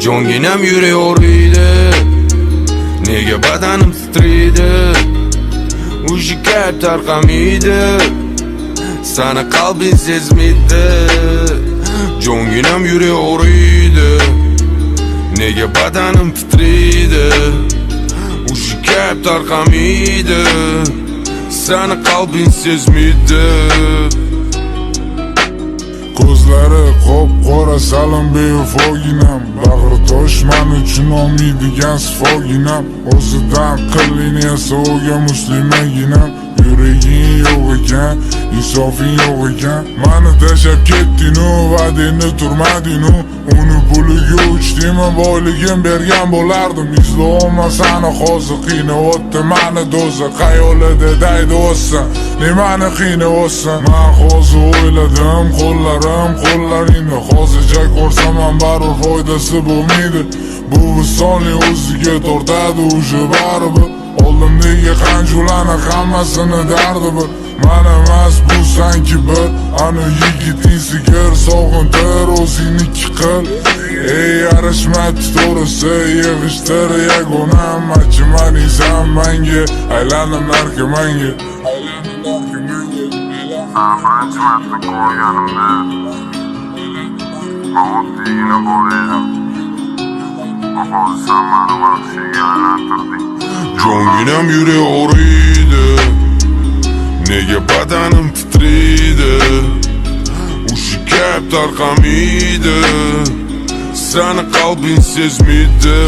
Jonginam yuraveriydi, nega badanim titraydi? Uji kalb tarqamaydi, sani qalbing sezmaydi. Jonginam yuraveriydi, nega badanim titraydi? Uji kalb tarqamaydi, sani qalbing sezmaydi. Ko'zlari qop-qora salom bevafoginam, bag'ri tosh men uchun olmaydigan sifoginam. O'zidan qilini yasogan muslimaginam. Yuraging yo'q ekan, insofing yo'q ekan. Meni tashlab ketding-u, va'dangni turmading-u. Uni puliga uchdingmi, boyligim bergan bo'lardim. Izlayman seni hozir qiynayapti meni do'zax. Xayolida daydi o'zsan, nimani qiynayapsan? Men hozir o'yladim, qo'llaringni hozircha ko'rsam ham baribir foydasi bo'lmaydi. Bu visolning o'ziga tortadi o'sha baribir. Oldimdagi qanjularni hammasini dardi bir. Men emas bu sanki bir, ana yigiting sigir sog'intir o'zingniki qil. Ey yarashmadi to'g'risi, yig'ishtir yagonam. Achimaning menga, aylanib narkomanga. Birinchi marta ko'rganimda oddiygina bola edim. Hozir sen meni vahshiyga aylantirding. Jonginam yuraveriydi, nega badanim titraydi? Ushi kalb tarqamaydi, sani qalbing sezmaydi.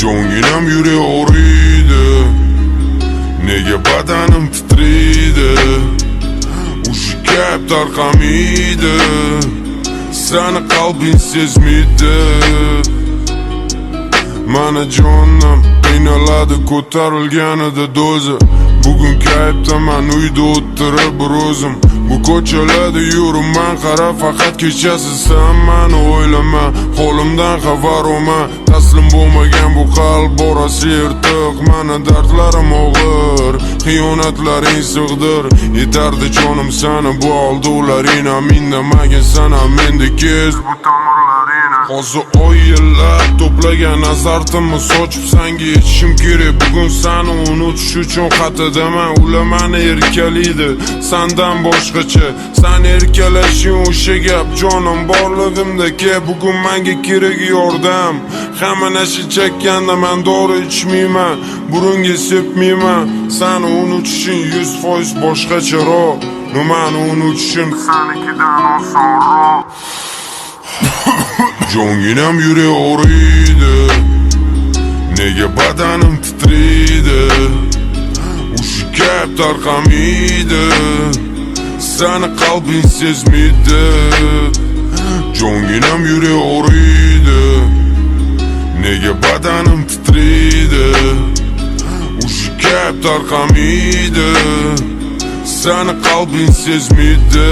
Jonginam yuraveriydi, nega badanim titraydi? Ushi kalb tarqamaydi, sani qalbing sezmaydi. Mana jonim qiynaladi ko'tarilganida do'zi. Bugun kayfdaman uyda o'tirib bir o'zim. Bu ko'chalarda yuraman, qara faqat kechasi sen meni o'ylama. Holimdan xabar olma, taslim bo'lmagan bu qalb borasi yirtiq. Meni dardlarim og'ir, xiyonatlaring sig'dir. Yetardi jonim seni bu aldullaring, indamagan sana menda kez Bu tomirlaringni hozir oy yillab to'plagan azartimni sochib senga yetishim kerak. Bugun seni unutish uchun xatidaman. Ular meni erkalaydi sandan boshqacha. Sen erkalashing o'sha gap jonim borlig'imda ke. Bugun menga kerak yordam. Hamma nasha chekkanda men dori ichmayman, burunga sepmayman. Seni unutishing 100% boshqacharoq. Nimani unutishim senikidan osonroq. Jonginam yuraveriydi, nega badanim titraydi? Ushi kalb tarqamaydi, sani qalbing sezmaydi. Jonginam yuraveriydi, nega badanim titraydi? Ushi kalb tarqamaydi, sani qalbing sezmaydi.